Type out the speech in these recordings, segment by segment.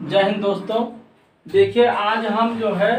जय हिंद दोस्तों। देखिए, आज हम जो है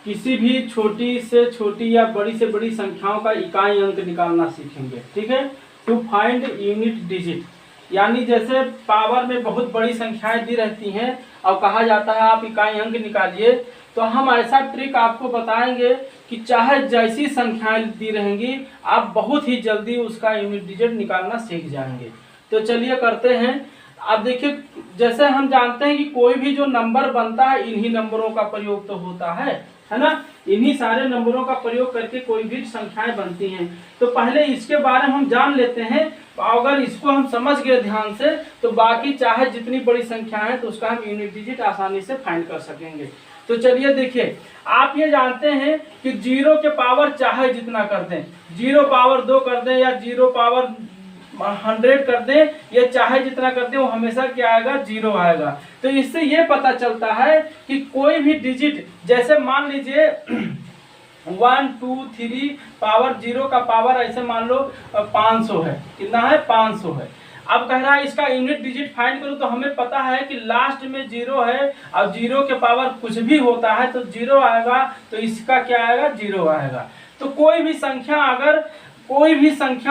किसी भी छोटी से छोटी या बड़ी से बड़ी संख्याओं का इकाई अंक निकालना सीखेंगे। ठीक है, टू फाइंड यूनिट डिजिट, यानी जैसे पावर में बहुत बड़ी संख्याएं दी रहती हैं और कहा जाता है आप इकाई अंक निकालिए, तो हम ऐसा ट्रिक आपको बताएंगे कि चाहे जैसी संख्याएं दी रहेंगी आप बहुत ही जल्दी उसका यूनिट डिजिट निकालना सीख जाएंगे। तो चलिए करते हैं। अब देखिए, जैसे हम जानते हैं कि कोई भी जो नंबर बनता है इन्हीं नंबरों का प्रयोग तो होता है ना। इन्हीं सारे नंबरों का प्रयोग करके कोई भी संख्याएं बनती हैं। तो पहले इसके बारे में हम जान लेते हैं। अगर इसको हम समझ गए ध्यान से तो बाकी चाहे जितनी बड़ी संख्या है तो उसका हम यूनिट डिजिट आसानी से फाइंड कर सकेंगे। तो चलिए देखिए, आप ये जानते हैं कि 0 के पावर चाहे जितना कर दें, 0 पावर 2 कर दें या 0 पावर 100 कर दें, ये चाहे जितना कर दें वो हमेशा क्या आएगा, 0 आएगा। तो इससे ये पता चलता है कि कोई भी डिजिट, जैसे मान लीजिए 1 2 3 पावर 0 का पावर ऐसे मान लो 500 है। कितना है, 500 है। अब कह रहा है इसका यूनिट डिजिट फाइंड करो, तो हमें पता है कि लास्ट में 0 है और 0 के पावर कुछ भी होता है तो 0 आएगा, तो इसका क्या आएगा, 0 आएगा। तो कोई भी संख्या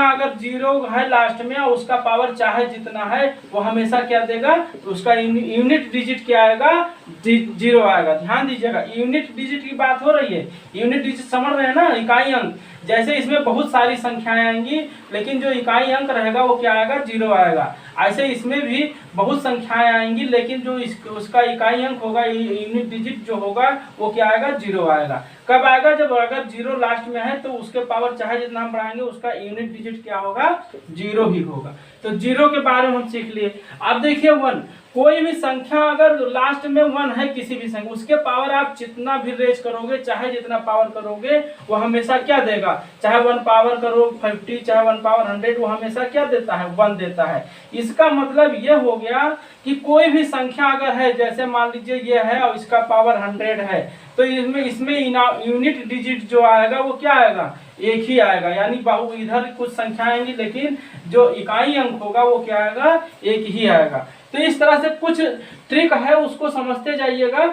अगर 0 है लास्ट में और उसका पावर चाहे जितना है वो हमेशा क्या देगा, तो उसका यूनिट डिजिट क्या आएगा, 0 आएगा। ध्यान दीजिएगा, यूनिट डिजिट की बात हो रही है। यूनिट डिजिट समझ रहे हैं ना, इकाई अंक। जैसे इसमें बहुत सारी संख्याएं आएंगी लेकिन जो इकाई अंक रहेगा वो क्या आएगा, 0 आएगा। ऐसे इसमें भी बहुत संख्याएं आएंगी लेकिन जो उसका इकाई अंक होगा, यूनिट डिजिट जो होगा वो क्या आएगा, 0 आएगा। कब आएगा, जब अगर 0 लास्ट में है तो उसके पावर चाहे जितना हम बढ़ाएंगे उसका यूनिट डिजिट क्या होगा, 0 ही होगा। तो 0 के बारे में हम सीख लिए। अब देखिए 1, कोई भी संख्या अगर लास्ट में 1 है, किसी भी संख्या, उसके पावर आप जितना भी रेज करोगे, चाहे जितना पावर करोगे वो हमेशा क्या देगा, चाहे 1 पावर करो 50, चाहे 1 पावर 100, वो हमेशा क्या देता है, 1 देता है। इसका मतलब ये हो गया कि कोई भी संख्या अगर है, जैसे मान लीजिए ये है और इसका पावर 100 है, तो इसमें यूनिट डिजिट जो आएगा वो क्या आएगा, एक ही आएगा। यानी इधर कुछ संख्या आएंगी लेकिन जो इकाई अंक होगा वो क्या आएगा, एक ही आएगा। तो इस तरह से कुछ ट्रिक है, उसको समझते जाइएगा।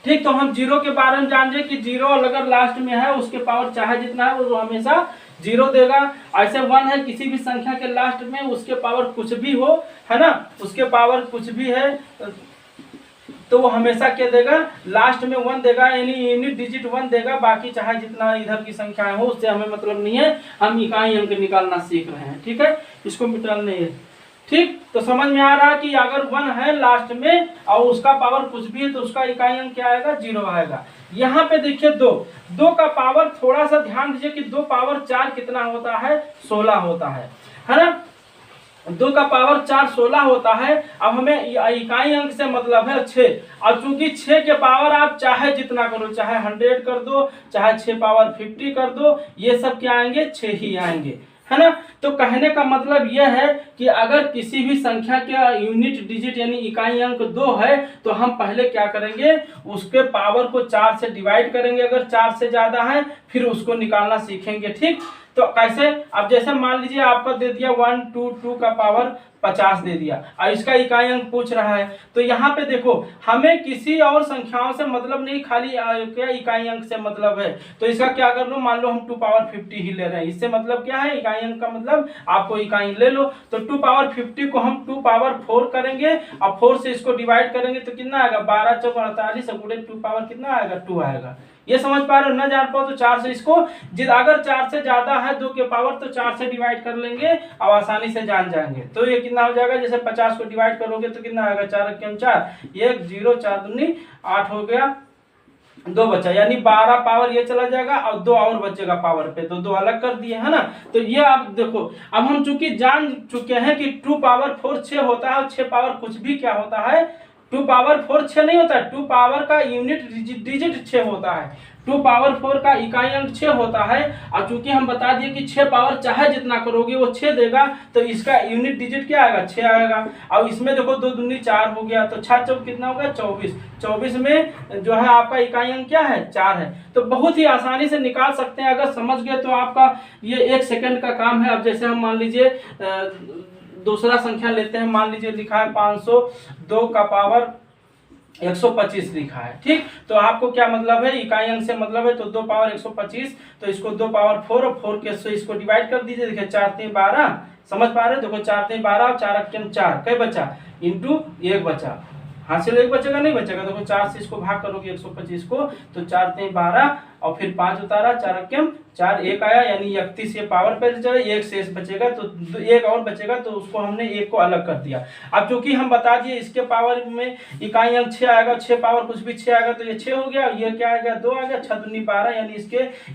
ठीक, तो हम 0 के बारे में जान जाए कि 0 अगर लास्ट में है उसके पावर चाहे जितना है वो हमेशा 0 देगा। ऐसे 1 है किसी भी संख्या के लास्ट में, उसके पावर कुछ भी हो, है ना, उसके पावर कुछ भी है तो वो हमेशा क्या देगा, लास्ट में 1 देगा, यानी यूनिट डिजिट 1 देगा। बाकी चाहे जितना इधर की संख्याएं हो उससे हमें मतलब नहीं है, हम इकाई अंक निकालना सीख रहे हैं। ठीक है, इसको मिटाना है। ठीक, तो समझ में आ रहा है कि अगर 1 है लास्ट में और उसका पावर कुछ भी है तो उसका इकाई अंक क्या आएगा, 0 आएगा। यहाँ पे देखिए 2 का पावर, थोड़ा सा ध्यान दीजिए कि 2 पावर 4 कितना होता है, 16 होता है ना। 2 का पावर 4 16 होता है। अब हमें इकाई अंक से मतलब है 6। अब चूंकि 6 के पावर आप चाहे जितना करो, चाहे 100 कर दो, चाहे 6 पावर 50 कर दो, ये सब क्या आएंगे, 6 ही आएंगे, है ना। तो कहने का मतलब यह है कि अगर किसी भी संख्या का यूनिट डिजिट यानी इकाई अंक 2 है तो हम पहले क्या करेंगे, उसके पावर को 4 से डिवाइड करेंगे। अगर 4 से ज्यादा है फिर उसको निकालना सीखेंगे। ठीक, तो कैसे, अब जैसे मान लीजिए आपका दे दिया 1 2 2 का पावर 50 दे दिया और इसका इकाई अंक पूछ रहा है, तो यहाँ पे देखो हमें किसी और संख्याओं से मतलब नहीं, खाली क्या इकाई अंक से मतलब है। तो इसका क्या कर लो, मान लो हम 2 पावर 50 ही ले रहे हैं, इससे मतलब क्या है, इकाई अंक का मतलब आपको इकाई ले लो। तो 2 पावर 50 को हम 2 पावर 4 करेंगे और 4 से इसको डिवाइड करेंगे तो कितना आएगा, 12 चौक 48, 2 पावर कितना आएगा, 2 आएगा। ये समझ पा रहे हो, ना जान पाओ तो 4 से इसको, अगर 4 से ज्यादा है 2 के पावर तो 4 से डिवाइड कर लेंगे और आसानी से जान जाएंगे। तो ये कितना हो जाएगा, जैसे 50 को डिवाइड करोगे तो कितना आएगा, 4 4 1 0 4 दूनी 8 हो गया, 2 बचा, यानी 12 पावर ये चला जाएगा और 2 और बचेगा पावर पे, तो 2 अलग कर दिए, है ना। तो ये आप देखो, अब हम चूंकि जान चुके हैं कि 2 पावर 4 6 होता है और 6 पावर कुछ भी क्या होता है, 2 पावर 4 6 नहीं होता है, 2 पावर का यूनिट डिजिट 6 होता है। 2 पावर 4 का इकाई अंक 6 होता है और चूंकि हम बता दिए कि 6 पावर चाहे जितना करोगे वो 6 देगा, तो इसका यूनिट डिजिट क्या आएगा, 6 आएगा। और इसमें देखो 2 दूनी 4 हो गया, तो 6 चौक कितना होगा, 24। 24 में जो है आपका इकाई अंक क्या है, 4 है। तो बहुत ही आसानी से निकाल सकते हैं, अगर समझ गए तो आपका ये 1 सेकंड का काम है। अब जैसे हम मान लीजिए दूसरा संख्या लेते हैं, मान लीजिए लिखा है 502 का पावर 125 लिखा है, ठीक। तो आपको क्या मतलब है, इकाई अंक से मतलब है, तो 2 पावर 125, तो इसको 2 पावर 4 और 4 के से इसको डिवाइड कर दीजिए। देखिए 4 3 12, समझ पा रहे हैं, देखो 4 3 12 और 4 अक्यम 4, कई बचा, इंटू 1 बचा, हासिल 1 बचेगा नहीं बचेगा, देखो 4 से इसको भाग करोगे 125 को, तो 4 3 12 और फिर 5 उतारा, 4 अक्यम 4, 1 आया, यानी 31 ये पावर पे चले, 1 शेष बचेगा, तो 1 और बचेगा, तो उसको हमने 1 को अलग कर दिया। अब चूंकि हम बता दिए इसके पावर में इकाई अंक 6 आएगा, 6 पावर कुछ भी 6 आएगा, तो ये 6 हो गया, ये क्या आ गया 2 आ गया, 6 दूनी 12, यानी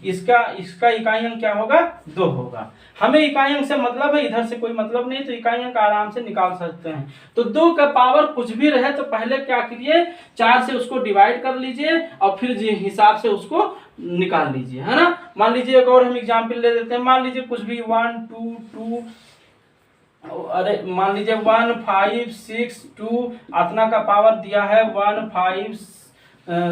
इसका इकाई अंक क्या होगा 2 होगा। हमें इकाई अंक से मतलब है, इधर से कोई मतलब नहीं, तो इकाई अंक आराम से निकाल सकते हैं। तो 2 का पावर कुछ भी रहे तो पहले क्या करिए, 4 से उसको डिवाइड कर लीजिए और फिर हिसाब से उसको निकाल लीजिए, है ना। मान लीजिए एक और हम एग्जाम्पल ले लेते हैं, मान लीजिए कुछ भी 1 2 2, अरे मान लीजिए 1 5 6 2, इतना का पावर दिया है 1 5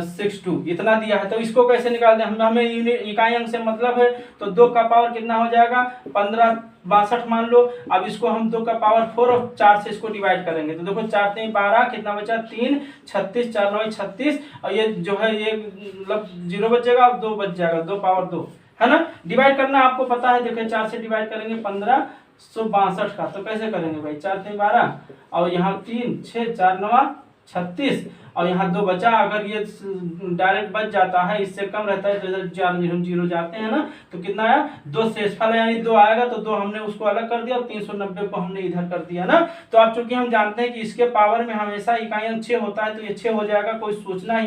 6 2, इतना दिया है, तो इसको कैसे निकाल दें, हमें इकाई अंक से मतलब है, तो 2 का पावर कितना हो जाएगा 15 62 मान लो। अब इसको हम 2 का पावर 4 और 4 से इसको डिवाइड करेंगे, तो देखो 4 3 12, कितना बचा 3 36, 4 9 36, और ये जो है ये मतलब 0 बचेगा, अब 2 बच जाएगा, 2 पावर 2, है ना। डिवाइड करना आपको पता है, देखो 4 से डिवाइड करेंगे 1562 का, तो कैसे करेंगे भाई, 4 3 12 और यहाँ 3 6 4 9 36, और यहाँ 2 बचा, अगर ये डायरेक्ट बच जाता है, इससे कम रहता है, तो 4 0 जाते हैं ना, तो कितना आया 2 शेषफल, यानी 2 आएगा, तो 2 हमने उसको अलग कर दिया और 390 को हमने इधर कर दिया ना। तो अब चूंकि हम जानते हैं कि इसके पावर में हमेशा इकाई अंक 6 होता है, तो ये 6 हो जाएगा, कोई सोचना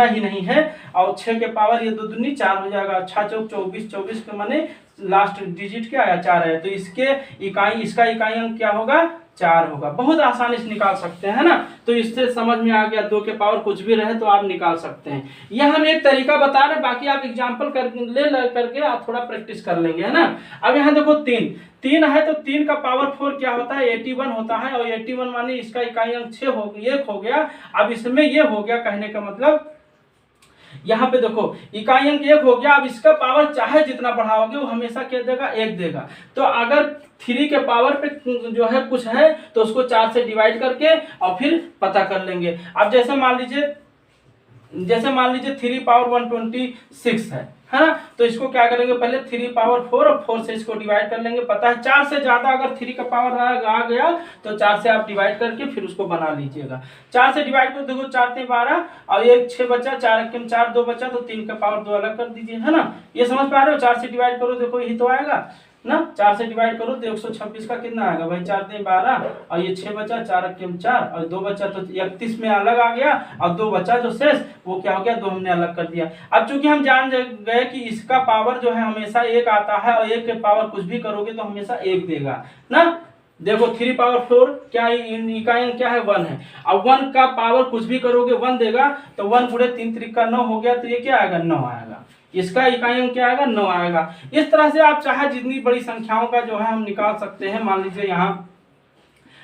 ही नहीं है, और 6 के पावर ये 2 दूनी 4 हो जाएगा, 6 चौक 24, 24 के माने लास्ट डिजिट क्या आया 4 है, तो इसका इकाई अंक क्या होगा 4 होगा। बहुत आसानी से निकाल सकते हैं ना, तो इससे समझ में आ गया, 2 के पावर कुछ भी रहे तो आप निकाल सकते हैं। यह हम एक तरीका बता रहे हैं, बाकी आप एग्जांपल करके आप थोड़ा प्रैक्टिस कर लेंगे, है ना। अब यहाँ देखो 3 है, तो 3 का पावर 4 क्या होता है 81 होता है, और 81 माने इसका इकाई अंक 6 हो गया। अब इसमें ये हो गया, कहने का मतलब यहाँ पे देखो इकाई अंक 1 हो गया, अब इसका पावर चाहे जितना बढ़ाओगे वो हमेशा क्या देगा 1 देगा। तो अगर 3 के पावर पे जो है कुछ है तो उसको 4 से डिवाइड करके और फिर पता कर लेंगे। अब जैसे मान लीजिए 3 पावर 126 है ना, तो इसको क्या करेंगे, पहले 3 पावर 4 और 4 से इसको डिवाइड कर लेंगे। पता है 4 से ज्यादा अगर 3 का पावर आ गया तो 4 से आप डिवाइड करके फिर उसको बना लीजिएगा। 4 से डिवाइड करो, देखो 4 3 12 और ये 6 बचा, 4 अक्यम 4 2 बचा, तो 3 का पावर 2 अलग कर दीजिए, है ना। ये समझ पा रहे हो, 4 से डिवाइड करो, देखो यही तो आएगा ना, 4 से डिवाइड करो तो 126 का कितना आएगा भाई, 4 3 12 और ये 6 बचा, 4 अक्यम 4 और 2 बचा, तो 31 में अलग आ गया, और 2 बचा जो शेष वो क्या हो गया 2 हमने अलग कर दिया। अब चूंकि हम जान गए कि इसका पावर जो है हमेशा 1 आता है, और 1 के पावर कुछ भी करोगे तो हमेशा 1 देगा ना। देखो 3 पावर 4 क्या इकाई अंक क्या है 1 है, अब 1 का पावर कुछ भी करोगे 1 देगा, तो 1 गुणे 3 त्रिक 9 हो गया, तो ये क्या आएगा 9 आएगा, इसका इकाई अंक क्या आएगा 9 आएगा। इस तरह से आप चाहे जितनी बड़ी संख्याओं का जो है हम निकाल सकते हैं। मान लीजिए यहाँ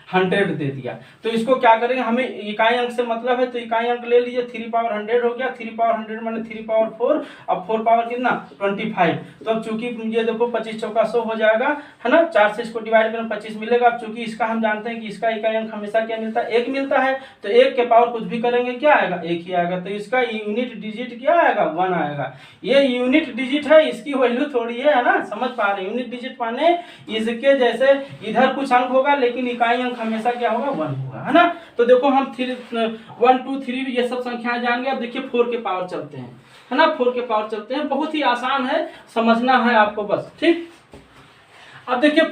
100 दे दिया, तो इसको क्या करेंगे, हमें इकाई अंक से मतलब है, तो इकाई अंक ले लीजिए, 3 पावर 100 हो गया, 3 पावर 100 माने 3 पावर 4, अब 4 पावर कितना 25। तो अब चूंकि ये देखो 25 चौका 100 हो जाएगा, है ना, 4 से इसको डिवाइड करें 25 मिलेगा। अब चूंकि इसका हम जानते हैं कि इसका इकाई अंक हमेशा क्या मिलता है 1 मिलता है, तो 1 के पावर कुछ भी करेंगे क्या आएगा 1 ही आएगा, तो इसका यूनिट डिजिट क्या आएगा 1 आएगा। ये यूनिट डिजिट है, इसकी वैल्यू थोड़ी है ना, समझ पा रहे हैं। यूनिट डिजिट माने इसके जैसे इधर कुछ अंक होगा लेकिन इकाई अंक हमेशा क्या होगा 1 होगा, है ना। तो देखो हम 1 2 3 ये सब संख्याएं जान गए। अब देखिए 4 के पावर चलते हैं, है ना, 4 के पावर चलते हैं, बहुत ही आसान है, समझना है आपको बस, ठीक। अब देखिए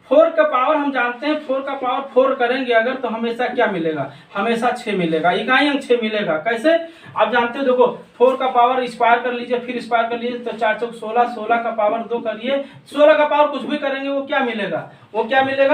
4 का पावर हम जानते हैं, 4 का पावर 4 करेंगे अगर तो हमेशा क्या मिलेगा, हमेशा 6 मिलेगा, इकाई अंक 6 मिलेगा। कैसे आप जानते हो, देखो 4 का पावर स्क्वायर कर लीजिए, फिर स्क्वायर कर लीजिए, तो 4 चौक 16, 16 का पावर 2 करिए, 16 का पावर कुछ भी करेंगे वो क्या मिलेगा,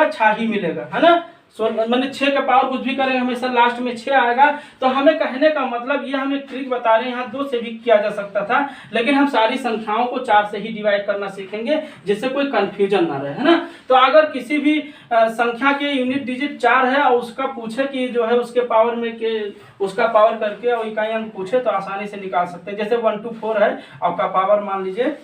6 ही मिलेगा, है ना। मैंने 6 का पावर कुछ भी करेंगे हमेशा लास्ट में 6 आएगा। तो हमें कहने का मतलब ये हम एक ट्रिक बता रहे हैं, यहाँ 2 से भी किया जा सकता था, लेकिन हम सारी संख्याओं को 4 से ही डिवाइड करना सीखेंगे जिससे कोई कंफ्यूजन ना रहे, है ना। तो अगर किसी भी संख्या के यूनिट डिजिट 4 है और उसका पूछे कि जो है उसके पावर में के उसका पावर करके और इकाई अंक पूछे तो आसानी से निकाल सकते हैं। जैसे 1 2 4 है, आपका पावर मान लीजिए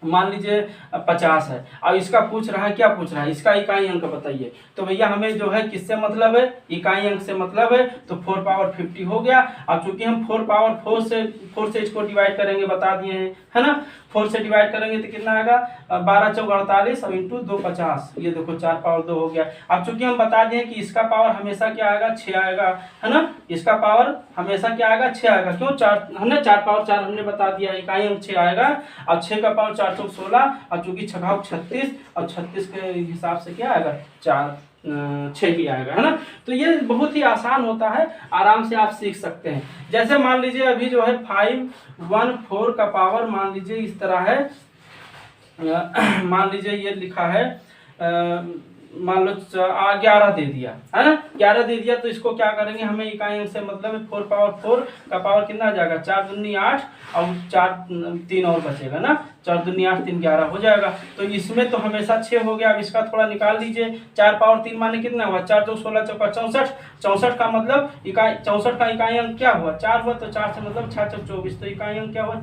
मान लीजिए 50 है, और इसका पूछ रहा है, क्या पूछ रहा है, इसका इकाई अंक बताइए। तो भैया हमें जो है किससे मतलब है, इकाई अंक से मतलब है, तो 4 पावर 50 हो गया। अब चूंकि हम 4 पावर 4 से इसको डिवाइड करेंगे, बता दिए हैं, है ना। 4 से डिवाइड करेंगे तो कितना आएगा, 12 चौक 48 और इंटू 2 50, ये देखो 4 पावर 2 हो गया। अब चूंकि हम बता दिए कि इसका पावर हमेशा क्या आएगा, 6 आएगा, है ना। इसका पावर हमेशा क्या आएगा, 6 आएगा। क्यों, 4 हमने 4 पावर 4 हमने बता दिया, इकाई अंक 6 आएगा। और 6 का पावर 4 चौक 16, और चूंकि 6 36, और 36 के हिसाब से क्या आएगा, 6 ही आएगा, है ना। तो ये बहुत ही आसान होता है, आराम से आप सीख सकते हैं। जैसे मान लीजिए अभी जो है 514 का पावर मान लीजिए इस तरह है, मान लीजिए ये लिखा है, मान लो 11 दे दिया, है ना, 11 दे दिया। तो इसको क्या करेंगे, हमें इकाई अंक से मतलब है 4 पावर 4 का पावर कितना आ जाएगा, 4 दूनी 8 और 4 3 और बचेगा ना, 4 दूनी 8 3 11 हो जाएगा। तो इसमें तो हमेशा 6 हो गया। अब इसका थोड़ा निकाल लीजिए, 4 पावर 3 माने कितना हुआ, 4 चौक 16 चौका 64, 64 का मतलब इकाई, 64 का इकाई अंक क्या हुआ, 4 हुआ। तो 4 से मतलब 6 चौक 24, तो इकाई अंक क्या हुआ,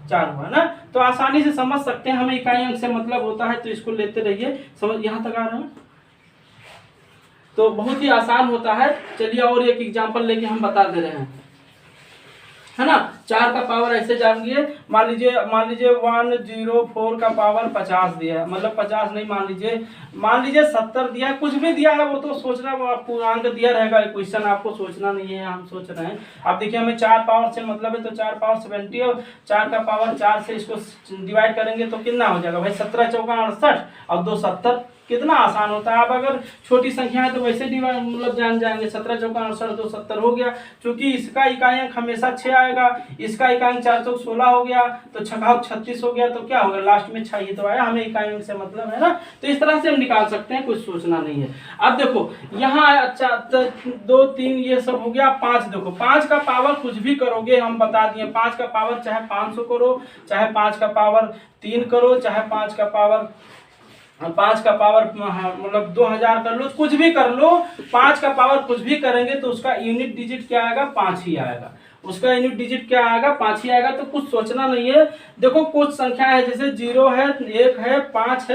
4 हुआ ना। तो आसानी से समझ सकते हैं, हमें इकाई अंक से मतलब होता है। तो इसको लेते रहिए, समझ यहाँ तक आ रहा है, तो बहुत ही आसान होता है। चलिए और एक एग्जांपल लेके हम बता दे रहे हैं, है ना। 4 का पावर ऐसे जानिए, मान लीजिए 104 का पावर 50 दिया है, मतलब 50 नहीं, मान लीजिए 70 दिया है, कुछ भी दिया है, वो तो सोचना, पूर्णांक दिया रहेगा, क्वेश्चन आपको सोचना नहीं है, हम सोच रहे हैं। अब देखिए हमें 4 पावर से मतलब है, तो 4 पावर 70 और 4 का पावर 4 से इसको डिवाइड करेंगे तो कितना हो जाएगा भाई, 17 चौका 68 और 2 70। कितना आसान होता है। आप अगर छोटी संख्या है तो वैसे डिवाइड मतलब जान जाएंगे, 17 चौका 68 2 70 हो गया। क्योंकि इसका इकाई अंक हमेशा 6 आएगा, इसका इकाई अंक 4 चौक 16 हो गया, तो 6 36 हो गया, तो क्या होगा, लास्ट में 6 ही तो आया, हमें इकाई अंक से मतलब है ना। तो इस तरह से हम निकाल सकते हैं, कुछ सोचना नहीं है। अब देखो यहाँ 2 3 ये सब हो गया। 5 देखो, 5 का पावर कुछ भी करोगे, हम बता दिए, 5 का पावर चाहे 500 करो, चाहे 5 का पावर 3 करो, चाहे 5 का पावर मतलब 2000 कर लो, कुछ भी कर लो, 5 का पावर कुछ भी करेंगे तो उसका यूनिट डिजिट क्या आएगा, 5 ही आएगा। उसका यूनिट डिजिट क्या आएगा, 5 ही आएगा। तो कुछ सोचना नहीं है। देखो कुछ संख्या है, जैसे 0 है, 1 है, 5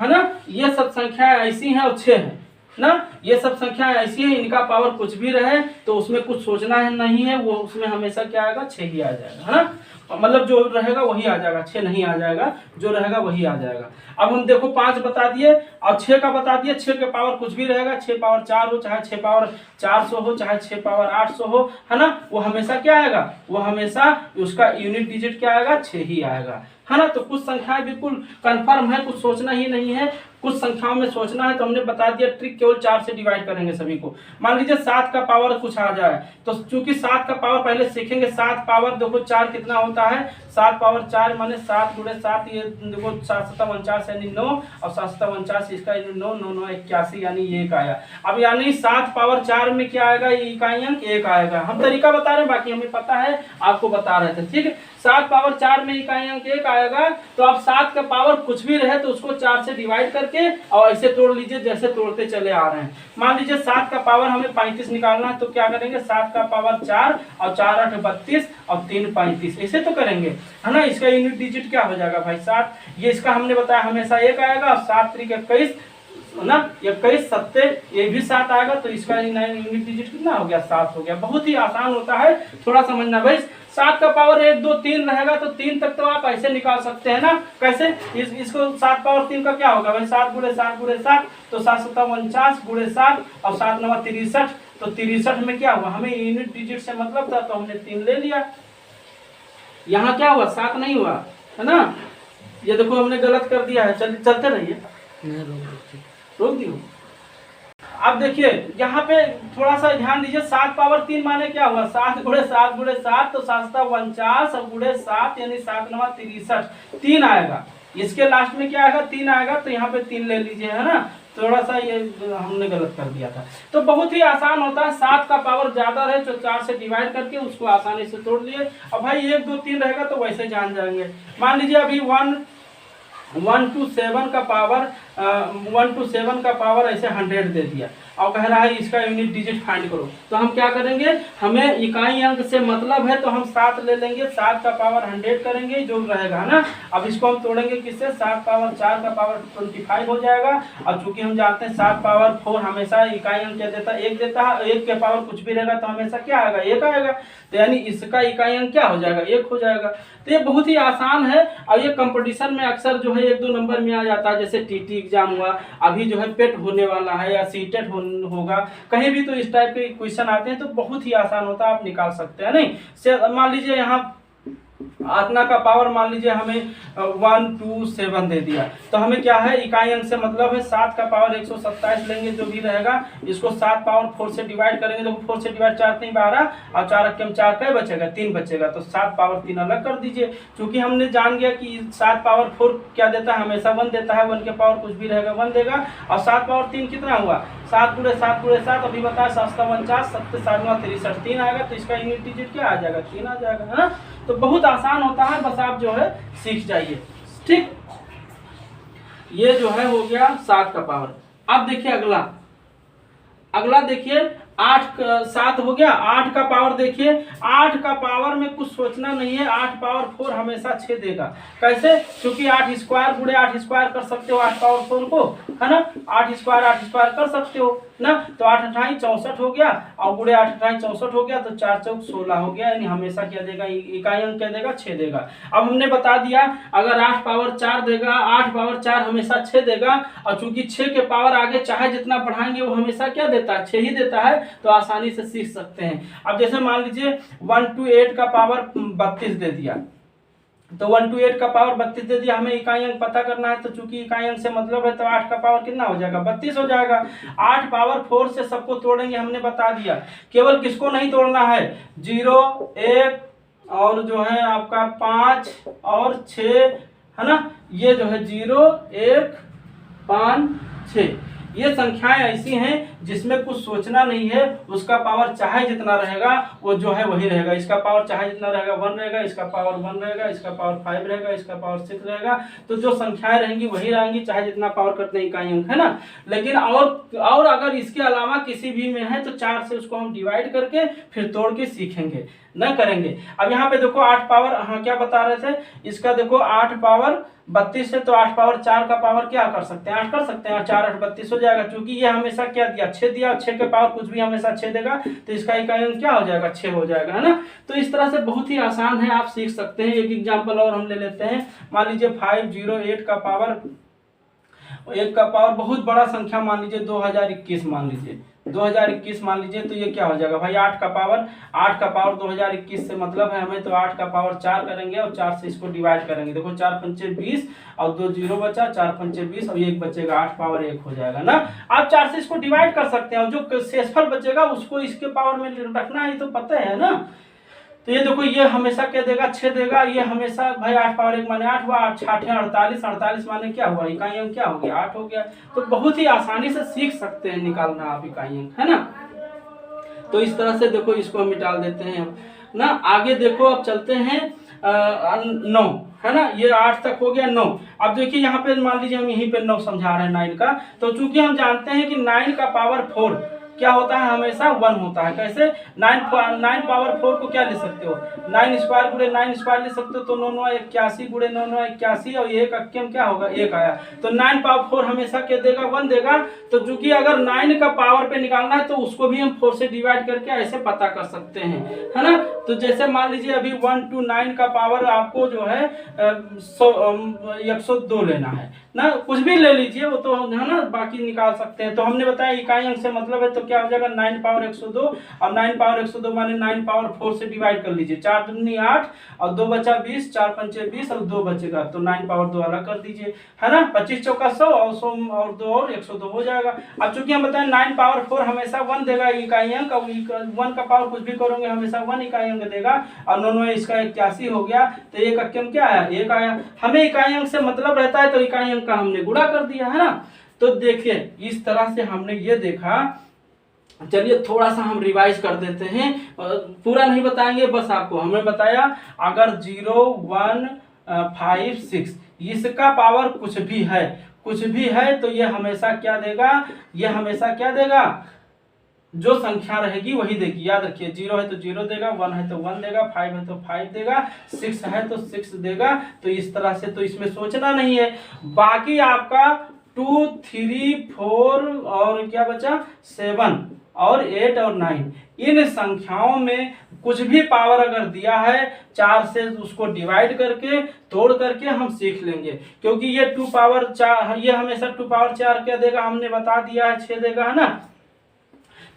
है ना, ये सब संख्याएं ऐसी हैं, और 6 है ना, ये सब संख्याएं ऐसी है, इनका पावर कुछ भी रहे तो उसमें कुछ सोचना है नहीं है, वो उसमें हमेशा क्या आएगा, 6 ही आ जाएगा, है ना। मतलब जो रहेगा वही आ जाएगा, 6 नहीं आ जाएगा, जो रहेगा वही आ जाएगा। अब हम देखो 5 बता दिए और 6 का बता दिए, 6 के पावर कुछ भी रहेगा, 6 पावर 4 हो, चाहे 6 पावर 400 हो, चाहे 6 पावर 800 हो, है ना, वो हमेशा क्या आएगा, वो हमेशा उसका यूनिट डिजिट क्या आएगा, 6 ही आएगा, है ना। तो कुछ संख्याएं बिल्कुल कंफर्म है, कुछ सोचना ही नहीं है। कुछ संख्याओं में सोचना है, तो हमने बता दिया ट्रिक, केवल 4 से डिवाइड करेंगे सभी को। मान लीजिए 7 का पावर कुछ आ जाए, तो चूंकि 7 का पावर पहले सीखेंगे, 7 पावर देखो 4 कितना होता है, 7 पावर 4 माने 7 गुणे 7, ये देखो 7 7 49 यानी 9, और 7 7 49 इसका 9 9 9 81 यानी ये 1 आया। अब यानी 7 पावर 4 में क्या आएगा, ये इकाई अंक 1 आएगा। हम तरीका बता रहे हैं, बाकी हमें पता है, आपको बता रहे थे, ठीक है। 7 पावर 4 में इकाई अंक 1 आएगा। तो अब 7 का पावर कुछ भी रहे तो उसको 4 से डिवाइड करके और ऐसे तोड़ लीजिए जैसे तोड़ते चले आ रहे हैं। मान लीजिए 7 का पावर हमें 35 निकालना है, तो क्या करेंगे, 7 का पावर 4 और 4 8 32 और 3 35, ऐसे तो करेंगे, है ना। इसका यूनिट डिजिट क्या हो जाएगा भाई, 7। ये इसका हमने बताया हमेशा 1 आएगा, और 7 3 21 ना, 21 7 ये भी 7 आएगा। तो इसका यूनिट डिजिट कितना हो गया, 7 हो गया। बहुत ही आसान होता है, थोड़ा समझना भाई। 7 का पावर 1 2 3 रहेगा, तो 3 तक तो आप ऐसे निकाल सकते हैं ना। कैसे, इसको 7 पावर 3 का क्या होगा भाई, 7 गुणे 7 गुणे 7, तो 7 7 49 गुणे 7 और 7 9 63। तो 63 में क्या हुआ, हमें यूनिट डिजिट से मतलब था, तो हमने 3 ले लिया। यहाँ क्या हुआ, 7 नहीं हुआ, है ना। ये देखो हमने गलत कर दिया है, चलते रहिए, रोक दियो। अब देखिए यहाँ पे थोड़ा सा ध्यान दीजिए, 7 पावर 3 माने क्या हुआ, 7 गुणे 7 गुणे 7, तो 7 7 49 और गुणे 7 यानी 7 9 63, 3 आएगा। इसके लास्ट में क्या आएगा, 3 आएगा। तो यहाँ पे 3 ले लीजिए, है ना। थोड़ा सा ये हमने गलत कर दिया था। तो बहुत ही आसान होता है, 7 का पावर ज्यादा रहे तो 4 से डिवाइड करके उसको आसानी से तोड़ लिए। अब भाई 1 2 3 रहेगा तो वैसे जान जाएंगे। मान लीजिए अभी 1 1 to 7 का पावर 1 to 7 का पावर ऐसे 100 दे दिया और कह रहा है इसका यूनिट डिजिट फाइंड करो, तो हम क्या करेंगे, हमें इकाई अंक से मतलब है तो हम 7 ले लेंगे, 7 का पावर 100 करेंगे जो रहेगा, है ना। अब इसको हम तोड़ेंगे किससे, 7 पावर 4 का पावर 25 हो जाएगा। और चूंकि हम जानते हैं 7 पावर 4 हमेशा इकाई अंक क्या देता है, 1 देता है, 1 के पावर कुछ भी रहेगा तो हमेशा क्या आएगा, 1 आएगा। तो यानी इसका इकाई अंक क्या हो जाएगा, 1 हो जाएगा। तो ये बहुत ही आसान है और ये कंपटीशन में अक्सर जो है 1-2 नंबर में आ जाता है, जैसे टीटी एग्जाम हुआ, अभी जो है पेट होने वाला है या सीटेट होगा, कहीं भी तो इस टाइप के क्वेश्चन आते हैं तो बहुत ही आसान होता है, आप निकाल सकते हैं। नहीं मान लीजिए यहाँ आत्मा का पावर मान लीजिए हमें 1 2 7 दे दिया, तो हमें क्या है, इकाई अंक से मतलब है 7 का पावर 127 लेंगे जो भी रहेगा, इसको 7 पावर 4 से डिवाइड करेंगे, तो 4 से डिवाइड 4 3 12 और 4 अक्के में 4 क्या बचेगा, 3 बचेगा, तो 7 पावर 3 अलग कर दीजिए। क्योंकि हमने जान गया कि 7 पावर 4 क्या देता है, हमेशा 1 देता है, 1 के पावर कुछ भी रहेगा 1 देगा। और 7 पावर 3 कितना हुआ, 7 × 7 × 7 अभी बताया 7 49 7 7 63 3 आएगा, तो इसका यूनिट डिजिट क्या आ जाएगा, 3 आ जाएगा, है ना। तो बहुत आसान होता है, बस आप जो है सीख जाइए, ठीक। ये जो है हो गया 7 का पावर। अब देखिए अगला देखिए 7 हो गया, 8 का पावर देखिए, 8 का पावर में कुछ सोचना नहीं है, 8 पावर 4 हमेशा 6 देगा। कैसे, क्योंकि 8 स्क्वायर × 8 स्क्वायर कर सकते हो 8 पावर 4 को, है ना, 8 स्क्वायर कर सकते हो ना। तो 8 × 8 = 64 हो गया और × 8 × 8 = 64 हो गया, तो 4 × 4 = 16 हो गया, यानी हमेशा क्या देगा, इकाई अंक क्या देगा, 6 देगा। अब हमने बता दिया अगर 8 पावर 4 देगा, 8 पावर 4 हमेशा 6 देगा, और चूंकि 6 के पावर आगे चाहे जितना बढ़ाएंगे वो हमेशा क्या देता है, 6 ही देता है, तो आसानी से सीख सकते हैं। अब जैसे मान लीजिए 1 to 8 का पावर 32 दे दिया, तो 1 to 8 का पावर 32 दे दिया, हमें इकाई अंक पता करना है, तो चूंकि इकाई अंक से मतलब है तो 8 का पावर कितना हो जाएगा, 32 हो जाएगा। 8 पावर 4 से सबको तोड़ेंगे, हमने बता दिया, केवल किसको नहीं तोड़ना है, 0 1 और जो है आपका 5 और 6, है ना। ये जो है 0 1 5 6 ये संख्याएं ऐसी हैं जिसमें कुछ सोचना नहीं है, उसका पावर चाहे जितना रहेगा वो जो है वही रहेगा, इसका पावर चाहे जितना रहेगा 1 रहेगा, इसका पावर 1 रहेगा, इसका पावर 5 रहेगा, इसका पावर 6 रहेगा, तो जो संख्याएं रहेंगी वही रहेंगी चाहे जितना पावर करते हैं इकाई अंक, है ना। लेकिन और अगर इसके अलावा किसी भी में है तो 4 से उसको हम डिवाइड करके फिर तोड़ के सीखेंगे, न करेंगे। अब यहाँ पे देखो 8 पावर, हाँ क्या बता रहे थे, इसका देखो 8 पावर 32 है, तो 8 पावर 4 का पावर क्या कर सकते हैं, 8 कर सकते हैं, 4 8 32 हो जाएगा। क्योंकि ये हमेशा क्या दिया, 6 दिया, 6 के पावर कुछ भी हमेशा 6 देगा, तो इसका इकाई अंक क्या हो जाएगा, 6 हो जाएगा, है ना। तो इस तरह से बहुत ही आसान है, आप सीख सकते हैं। एक एग्जाम्पल और हम ले लेते हैं, मान लीजिए 508 का पावर, 1 का पावर बहुत बड़ा संख्या मान लीजिए 2021 मान लीजिए, 2021 मान लीजिए, तो ये क्या हो जाएगा भाई, 8 का पावर 2021 से मतलब है हमें, तो 8 का पावर 4 करेंगे और 4 से इसको डिवाइड करेंगे, देखो 4 पंचे 20 और 2 0 बचा, 4 पंचे 20 और 1 बचेगा, 8 पावर 1 हो जाएगा ना। आप 4 से इसको डिवाइड कर सकते हैं और जो शेषफल बचेगा उसको इसके पावर में रखना है, तो पता है ना। तो ये देखो ये हमेशा क्या देगा, 6 देगा, ये हमेशा भाई 8 पावर 1 माने 8 हुआ, 8 6 48, 48 माने क्या हुआ, इकाई अंक क्या हो गया, 8 हो गया। तो बहुत ही आसानी से सीख सकते हैं निकालना आप इकाई अंक, है ना। तो इस तरह से देखो इसको हम मिटाल देते हैं ना। आगे देखो अब चलते हैं 9, है ना, ये 8 तक हो गया 9। अब देखिए यहाँ पे मान लीजिए हम यहीं पे 9 समझा रहे हैं 9 का, तो चूंकि हम जानते हैं कि 9 का पावर 4 क्या होता है, हमेशा 1 होता है। कैसे, 9 पावर 4 को क्या ले सकते हो, 9 स्क्वायर × 9 स्क्वायर ले सकते हो, तो 9 9 81 × 9 9 81 और 1 अक्के में क्या होगा, 1 आया। तो 9 पावर 4 हमेशा क्या देगा, 1 देगा। तो चूंकि अगर 9 का पावर पे निकालना है तो उसको भी हम 4 से डिवाइड करके ऐसे पता कर सकते हैं, है ना। तो जैसे मान लीजिए अभी 1 to 9 का पावर आपको जो है 102 लेना है ना, कुछ भी ले लीजिए वो तो है ना, बाकी निकाल सकते हैं। तो हमने बताया इकाई अंक से मतलब है, तो क्या हो जाएगा 9 पावर 102, और 9 पावर 102 माने 9 पावर 4 से डिवाइड कर लीजिए, 4 दूनी 8 और 2 बचा 20, 4 पंचे 20 और 2 बचेगा, तो 9 पावर 2 अलग कर दीजिए, है ना। 25 चौका 100 और 100 और 2 और 102 हो जाएगा। अब चूंकि हम बताएं 9 पावर 4 हमेशा 1 देगा इकाई अंक, और 1 का पावर कुछ भी करोगे हमेशा 1 इकाई अंक देगा, और 9 9 इसका 81 हो गया, तो 1 अक्के में क्या आया, 1 आया। हमें इकाई अंक से मतलब रहता है तो इकाई अंक का हमने गुणा कर दिया, है ना। तो देखिए इस तरह से हमने ये देखा। चलिए थोड़ा सा हम रिवाइज कर देते हैं, पूरा नहीं बताएंगे, बस आपको हमने बताया अगर 0 1 5 6 इसका पावर कुछ भी है, कुछ भी है तो ये हमेशा क्या देगा, ये हमेशा क्या देगा, जो संख्या रहेगी वही देगी। याद रखिए, 0 है तो 0 देगा, 1 है तो 1 देगा, 5 है तो 5 देगा, 6 है तो 6 देगा। तो इस तरह से तो इसमें सोचना नहीं है। बाकी आपका 2, 3, 4 और क्या बचा 7 और 8 और 9, इन संख्याओं में कुछ भी पावर अगर दिया है 4 से उसको डिवाइड करके तोड़ करके हम सीख लेंगे, क्योंकि ये 2 पावर 4, ये हमेशा 2 पावर 4 क्या देगा हमने बता दिया है, 6 देगा, है ना।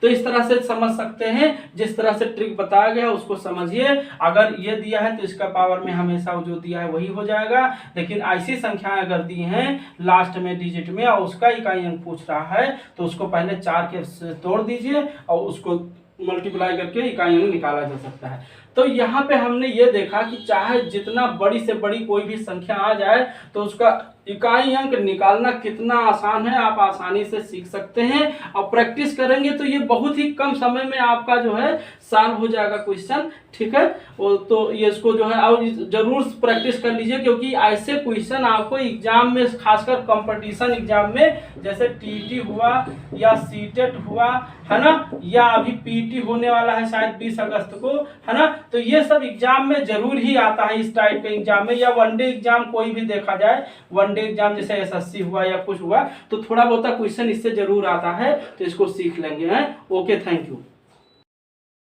तो इस तरह से समझ सकते हैं, जिस तरह से ट्रिक बताया गया उसको समझिए। अगर ये दिया है तो इसका पावर में हमेशा जो दिया है वही हो जाएगा, लेकिन ऐसी संख्याएं अगर दी हैं लास्ट में डिजिट में और उसका इकाई अंक पूछ रहा है तो उसको पहले 4 के तोड़ दीजिए और उसको मल्टीप्लाई करके इकाई अंक निकाला जा सकता है। तो यहाँ पे हमने ये देखा कि चाहे जितना बड़ी से बड़ी कोई भी संख्या आ जाए तो उसका इकाई अंक निकालना कितना आसान है, आप आसानी से सीख सकते हैं। और प्रैक्टिस करेंगे तो ये बहुत ही कम समय में आपका जो है सॉल्व हो जाएगा क्वेश्चन, ठीक है। तो ये इसको जो है और जरूर प्रैक्टिस कर लीजिए, क्योंकि ऐसे क्वेश्चन आपको एग्जाम में, खासकर कंपटीशन एग्जाम में, जैसे टीटी हुआ या सीटेट हुआ, है ना, या अभी पीटी होने वाला है शायद 20 अगस्त को, है ना। तो ये सब एग्जाम में जरूर ही आता है इस टाइप के एग्जाम में, या वनडे एग्जाम कोई भी देखा जाए, वनडे एग्जाम जैसे एसएससी हुआ या कुछ हुआ, तो थोड़ा बहुत क्वेश्चन इससे जरूर आता है, तो इसको सीख लेंगे हैं। Okay, thank you.